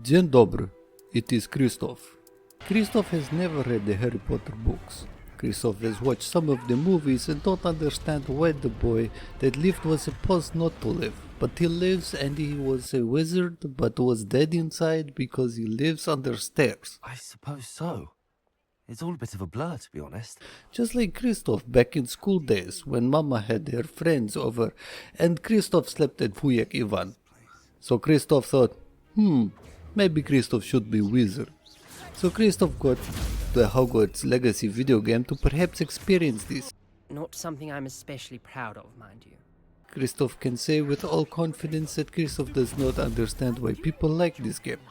Dzień dobry, it is Krystof. Krystof has never read the Harry Potter books. Krystof has watched some of the movies and don't understand why the boy that lived was supposed not to live. But he lives and he was a wizard but was dead inside because he lives under stairs. I suppose so. It's all a bit of a blur, to be honest. Just like Krystof back in school days when Mama had her friends over and Krystof slept at Wujek Ivan. So Krystof thought, maybe Krystof should be wizard. So Krystof got the Hogwarts Legacy video game to perhaps experience this. Not something I'm especially proud of, mind you. Krystof can say with all confidence that Krystof does not understand why people like this game.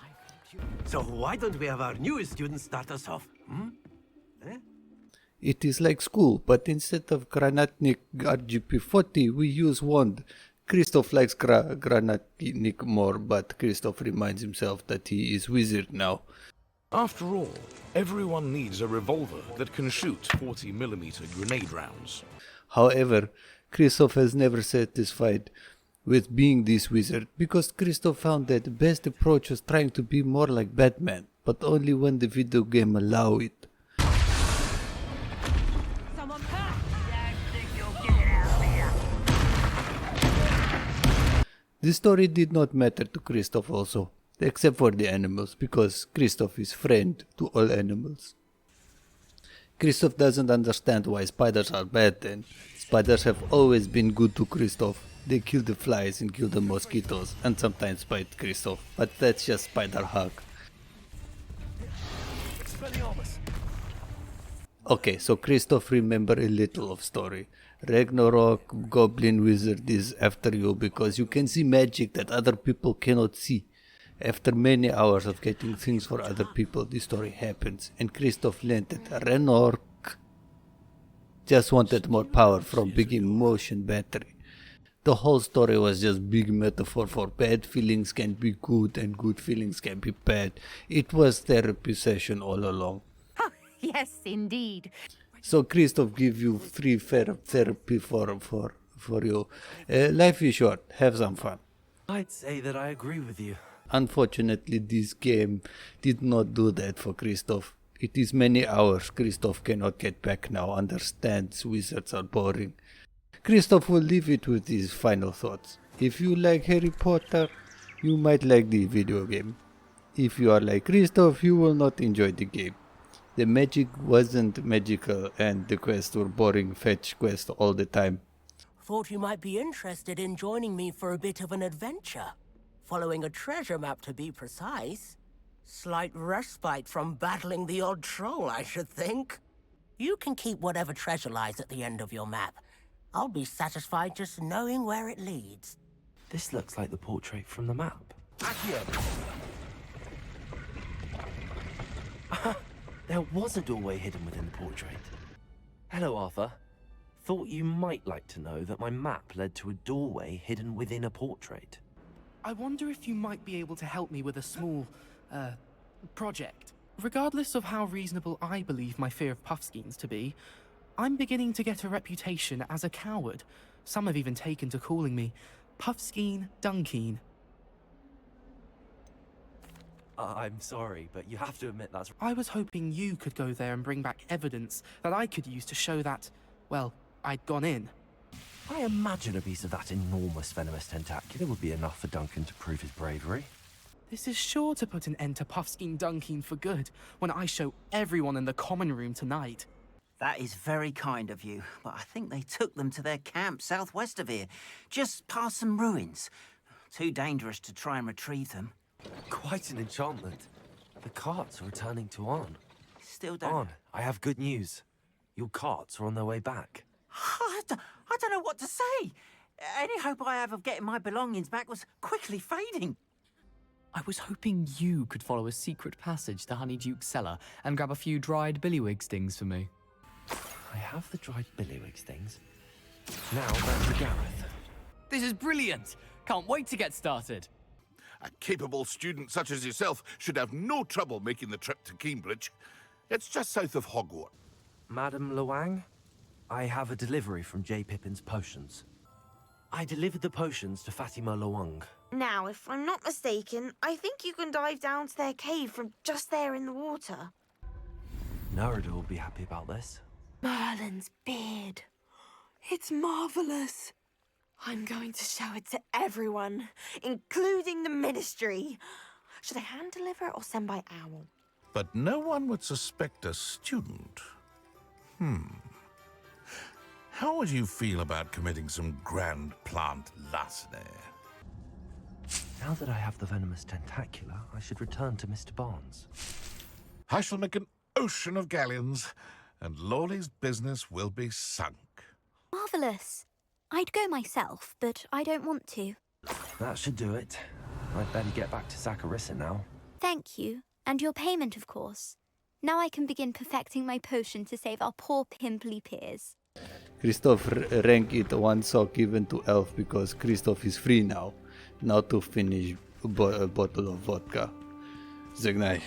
So why don't we have our newest student start us off? It is like school, but instead of Granatnik RGP40, we use wand. Krystof likes Granatnik more, but Krystof reminds himself that he is wizard now. After all, everyone needs a revolver that can shoot 40mm grenade rounds. However, Krystof has never satisfied with being this wizard, because Krystof found that the best approach was trying to be more like Batman, but only when the video game allow it. The story did not matter to Krystof also, except for the animals, because Krystof is friend to all animals. Krystof doesn't understand why spiders are bad then. Spiders have always been good to Krystof. They kill the flies and kill the mosquitoes and sometimes bite Krystof, but that's just spider hug. Okay, so Krystof remember a little of story. Ragnarok, Goblin Wizard is after you because you can see magic that other people cannot see. After many hours of getting things for other people, the story happens, and Krystof learned that Ragnarok just wanted more power from big emotion battery. The whole story was just big metaphor for bad feelings can be good and good feelings can be bad. It was therapy session all along. Yes, indeed. So Krystof give you free therapy for you. Life is short, have some fun. I'd say that I agree with you. Unfortunately, this game did not do that for Krystof. It is many hours Krystof cannot get back now, understands wizards are boring. Krystof will leave it with his final thoughts. If you like Harry Potter, you might like the video game. If you are like Krystof, you will not enjoy the game. The magic wasn't magical and the quests were boring fetch quests all the time. Thought you might be interested in joining me for a bit of an adventure. Following a treasure map to be precise. Slight respite from battling the odd troll, I should think. You can keep whatever treasure lies at the end of your map. I'll be satisfied just knowing where it leads. This looks like the portrait from the map. There was a doorway hidden within the portrait. Hello, Arthur. Thought you might like to know that my map led to a doorway hidden within a portrait. I wonder if you might be able to help me with a small, project. Regardless of how reasonable I believe my fear of Puffskeins to be, I'm beginning to get a reputation as a coward. Some have even taken to calling me Puffskeen Dunkeen. I'm sorry, but you have to admit that's... I was hoping you could go there and bring back evidence that I could use to show that, well, I'd gone in. I imagine a piece of that enormous venomous tentacular would be enough for Duncan to prove his bravery. This is sure to put an end to Puffskeen Dunkeen for good when I show everyone in the common room tonight. That is very kind of you, but I think they took them to their camp southwest of here, just past some ruins. Too dangerous to try and retrieve them. Quite an enchantment. The carts are returning to Arn. Still don't... Arn, I have good news. Your carts are on their way back. I don't know what to say. Any hope I have of getting my belongings back was quickly fading. I was hoping you could follow a secret passage to Honeyduke's cellar and grab a few dried billywig stings for me. I have the dried billywig stings. Now back to Gareth. This is brilliant! Can't wait to get started. A capable student such as yourself should have no trouble making the trip to Cambridge. It's just south of Hogwarts. Madam Luang, I have a delivery from J. Pippin's Potions. I delivered the potions to Fatima Loang. Now, if I'm not mistaken, I think you can dive down to their cave from just there in the water. Narada will be happy about this. Merlin's beard. It's marvelous. I'm going to show it to everyone, including the ministry. Should I hand deliver it or send by owl? But no one would suspect a student. How would you feel about committing some grand plant larceny? Now that I have the venomous tentacula, I should return to Mr. Barnes. I shall make an ocean of galleons, and Lawley's business will be sunk. Marvellous. I'd go myself, but I don't want to. That should do it. I'd better get back to Zacharissa now. Thank you, and your payment, of course. Now I can begin perfecting my potion to save our poor pimply peers. Krystof rank it one sock given to Elf because Krystof is free now. Now to finish a bottle of vodka. Żegnaj.